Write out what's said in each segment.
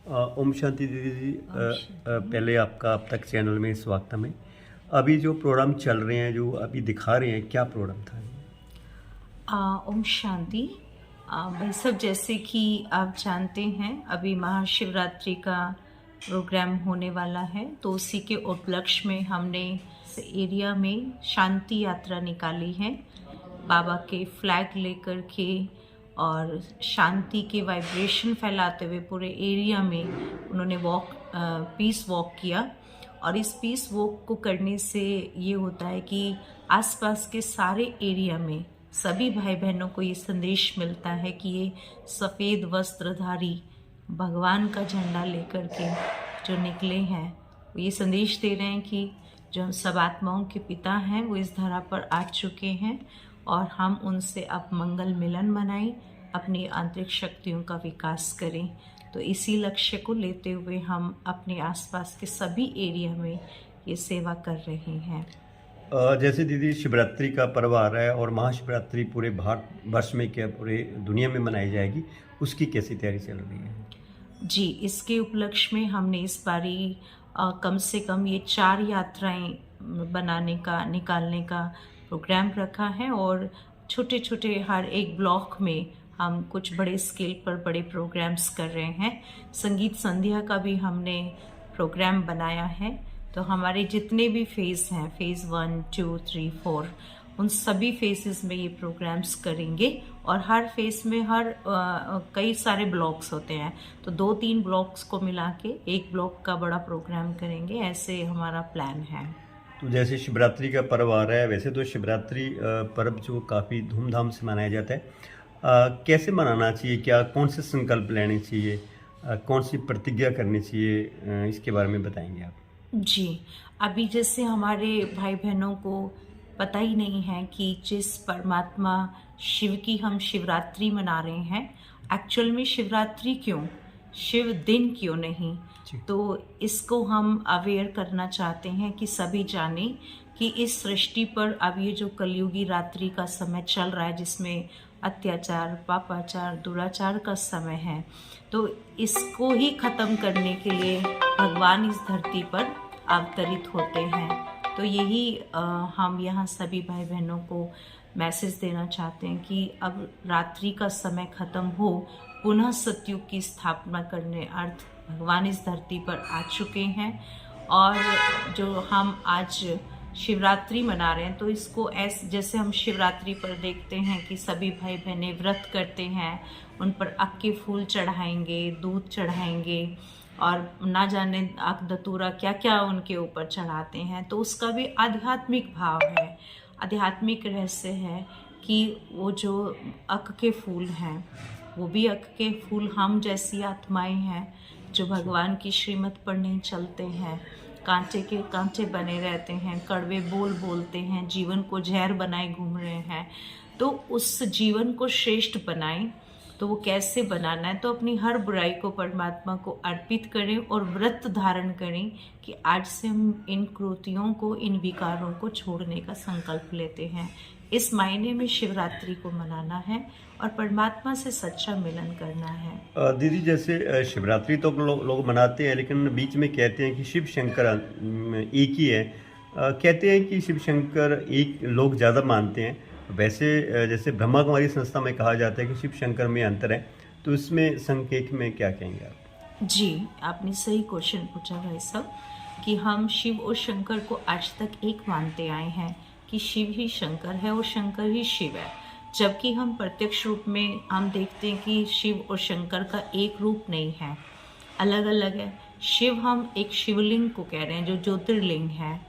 ओम शांति दीदी जी। पहले आपका अब तक चैनल में स्वागतम है। अभी जो प्रोग्राम चल रहे हैं, जो अभी दिखा रहे हैं, क्या प्रोग्राम था? ओम शांति। भाई सब, जैसे कि आप जानते हैं अभी महाशिवरात्रि का प्रोग्राम होने वाला है, तो उसी के उपलक्ष्य में हमने इस एरिया में शांति यात्रा निकाली है। बाबा के फ्लैग लेकर के और शांति के वाइब्रेशन फैलाते हुए पूरे एरिया में उन्होंने पीस वॉक किया। और इस पीस वॉक को करने से ये होता है कि आसपास के सारे एरिया में सभी भाई बहनों को ये संदेश मिलता है कि ये सफ़ेद वस्त्रधारी भगवान का झंडा लेकर के जो निकले हैं, वो ये संदेश दे रहे हैं कि जो सब आत्माओं के पिता हैं वो इस धरा पर आ चुके हैं और हम उनसे अब मंगल मिलन मनाएं, अपनी आंतरिक शक्तियों का विकास करें। तो इसी लक्ष्य को लेते हुए हम अपने आसपास के सभी एरिया में ये सेवा कर रहे हैं। जैसे दीदी शिवरात्रि का पर्व आ रहा है और महाशिवरात्रि पूरे भारत वर्ष में, क्या पूरे दुनिया में मनाई जाएगी, उसकी कैसी तैयारी चल रही है? जी, इसके उपलक्ष्य में हमने इस बारी कम से कम ये 4 यात्राएं निकालने का प्रोग्राम रखा है और छोटे छोटे हर एक ब्लॉक में हम कुछ बड़े स्केल पर बड़े प्रोग्राम्स कर रहे हैं। संगीत संध्या का भी हमने प्रोग्राम बनाया है। तो हमारे जितने भी फेज़ हैं, फेज़ 1, 2, 3, 4, उन सभी फेसेस में ये प्रोग्राम्स करेंगे। और हर फेस में कई सारे ब्लॉक्स होते हैं, तो 2-3 ब्लॉक्स को मिला के एक ब्लॉक का बड़ा प्रोग्राम करेंगे, ऐसे हमारा प्लान है। तो जैसे शिवरात्रि का पर्व आ रहा है, वैसे तो शिवरात्रि पर्व जो काफ़ी धूमधाम से मनाया जाता है, कैसे मनाना चाहिए? क्या कौन से संकल्प लेने चाहिए? कौन सी प्रतिज्ञा करनी चाहिए? इसके बारे में बताएंगे आप? जी, अभी जैसे हमारे भाई बहनों को पता ही नहीं है कि जिस परमात्मा शिव की हम शिवरात्रि मना रहे हैं, एक्चुअल में शिवरात्रि क्यों, शिव दिन क्यों नहीं? तो इसको हम अवेयर करना चाहते हैं कि सभी जाने कि इस सृष्टि पर अब ये जो कलयुगी रात्रि का समय चल रहा है, जिसमें अत्याचार, पापाचार, दुराचार का समय है, तो इसको ही ख़त्म करने के लिए भगवान इस धरती पर अवतरित होते हैं। तो यही हम यहाँ सभी भाई बहनों को मैसेज देना चाहते हैं कि अब रात्रि का समय ख़त्म हो, पुनः सतयुग की स्थापना करने अर्थ भगवान इस धरती पर आ चुके हैं। और जो हम आज शिवरात्रि मना रहे हैं, तो इसको जैसे हम शिवरात्रि पर देखते हैं कि सभी भाई बहनें व्रत करते हैं, उन पर अक के फूल चढ़ाएंगे, दूध चढ़ाएंगे और ना जाने अक धतूरा क्या क्या उनके ऊपर चढ़ाते हैं। तो उसका भी आध्यात्मिक भाव है, आध्यात्मिक रहस्य है कि वो जो अक के फूल हैं, वो भी अक के फूल हम जैसी आत्माएं हैं जो भगवान की श्रीमत पर नहीं चलते हैं, कांटे के कांटे बने रहते हैं, कड़वे बोल बोलते हैं, जीवन को जहर बनाए घूम रहे हैं। तो उस जीवन को श्रेष्ठ बनाएं, तो वो कैसे बनाना है? तो अपनी हर बुराई को परमात्मा को अर्पित करें और व्रत धारण करें कि आज से हम इन कृतियों को, इन विकारों को छोड़ने का संकल्प लेते हैं। इस मायने में शिवरात्रि को मनाना है और परमात्मा से सच्चा मिलन करना है। दीदी, जैसे शिवरात्रि तो लोग मनाते हैं, लेकिन बीच में कहते हैं कि शिव शंकर एक ही है। कहते हैं कि शिव शंकर एक लोग ज़्यादा मानते हैं। वैसे जैसे ब्रह्मा कुमारी संस्था में कहा जाता है कि शिव शंकर में अंतर है, तो इसमें संकेत में क्या कहेंगे आप? जी, आपने सही क्वेश्चन पूछा भाई साहब कि हम शिव और शंकर को आज तक एक मानते आए हैं कि शिव ही शंकर है और शंकर ही शिव है। जबकि हम प्रत्यक्ष रूप में हम देखते हैं कि शिव और शंकर का एक रूप नहीं है, अलग अलग है। शिव हम एक शिवलिंग को कह रहे हैं जो ज्योतिर्लिंग है,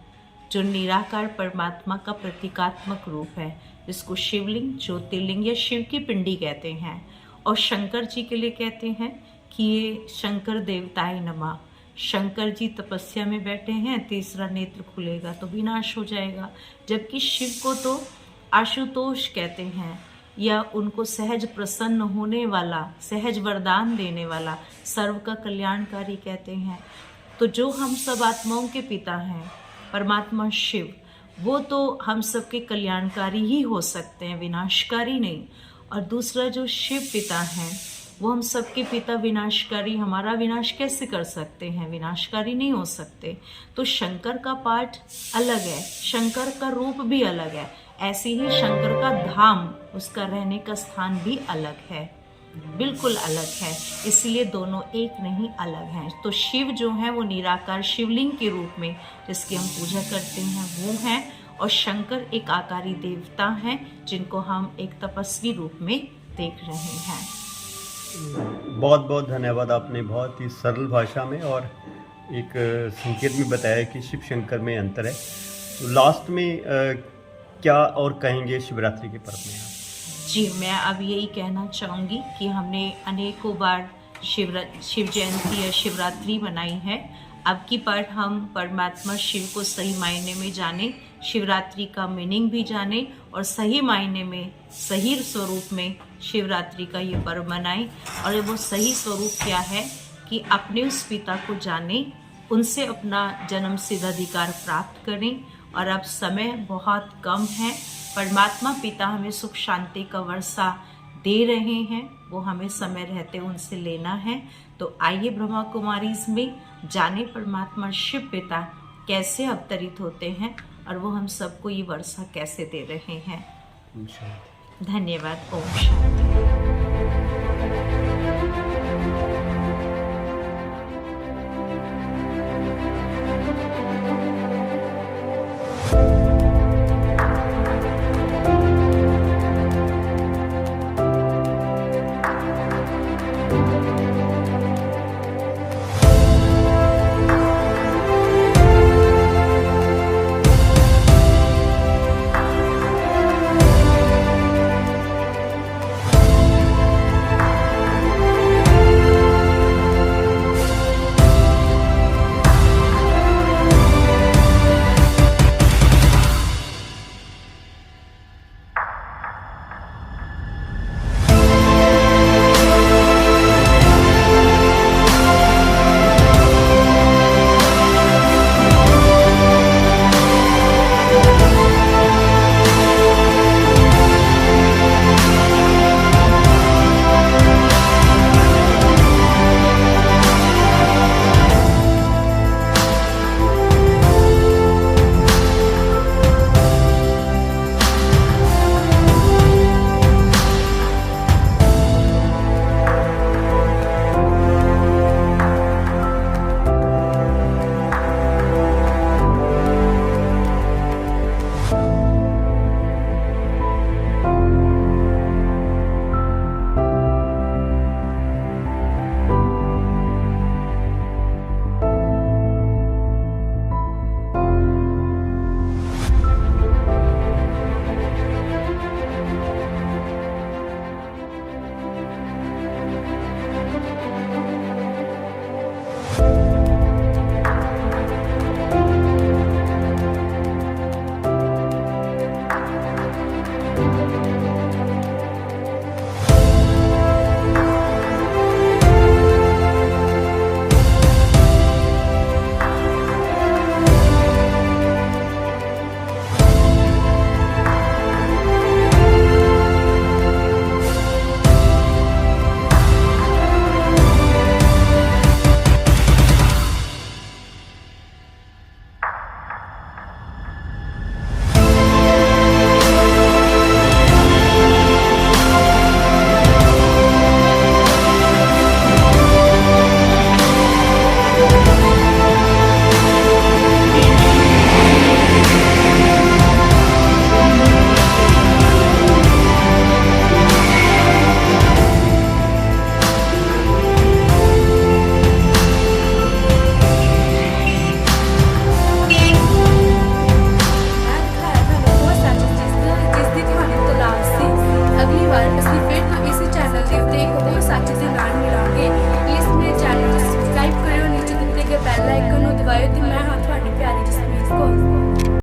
जो निराकार परमात्मा का प्रतीकात्मक रूप है, जिसको शिवलिंग, ज्योतिर्लिंग या शिव की पिंडी कहते हैं। और शंकर जी के लिए कहते हैं कि ये शंकर देवताय नमः, शंकर जी तपस्या में बैठे हैं, तीसरा नेत्र खुलेगा तो विनाश हो जाएगा। जबकि शिव को तो आशुतोष कहते हैं, या उनको सहज प्रसन्न होने वाला, सहज वरदान देने वाला, सर्व का कल्याणकारी कहते हैं। तो जो हम सब आत्माओं के पिता हैं, परमात्मा शिव, वो तो हम सबके कल्याणकारी ही हो सकते हैं, विनाशकारी नहीं। और दूसरा जो शिव पिता हैं, वो हम सबके पिता विनाशकारी, हमारा विनाश कैसे कर सकते हैं? विनाशकारी नहीं हो सकते। तो शंकर का पाठ अलग है, शंकर का रूप भी अलग है, ऐसे ही शंकर का धाम, उसका रहने का स्थान भी अलग है, बिल्कुल अलग है। इसलिए दोनों एक नहीं, अलग हैं। तो शिव जो है वो निराकार शिवलिंग के रूप में जिसकी हम पूजा करते हैं वो हैं, और शंकर एक आकारी देवता हैं जिनको हम एक तपस्वी रूप में देख रहे हैं। बहुत बहुत धन्यवाद, आपने बहुत ही सरल भाषा में और एक संकेत में बताया कि शिव शंकर में अंतर है। तो लास्ट में क्या और कहेंगे शिवरात्रि के पर्व में आप? जी, मैं अब यही कहना चाहूँगी कि हमने अनेकों बार शिव जयंती या शिवरात्रि मनाई है। अब की बार हम परमात्मा शिव को सही मायने में जाने, शिवरात्रि का मीनिंग भी जाने और सही मायने में, सही स्वरूप में शिवरात्रि का ये पर्व मनाएं। और वो सही स्वरूप क्या है कि अपने उस पिता को जानें, उनसे अपना जन्म सिद्ध अधिकार प्राप्त करें। और अब समय बहुत कम है, परमात्मा पिता हमें सुख शांति का वर्षा दे रहे हैं, वो हमें समय रहते उनसे लेना है। तो आइए ब्रह्मा कुमारीज में जाने परमात्मा शिव पिता कैसे अवतरित होते हैं और वो हम सबको ये वर्षा कैसे दे रहे हैं। धन्यवाद। ओम शांति।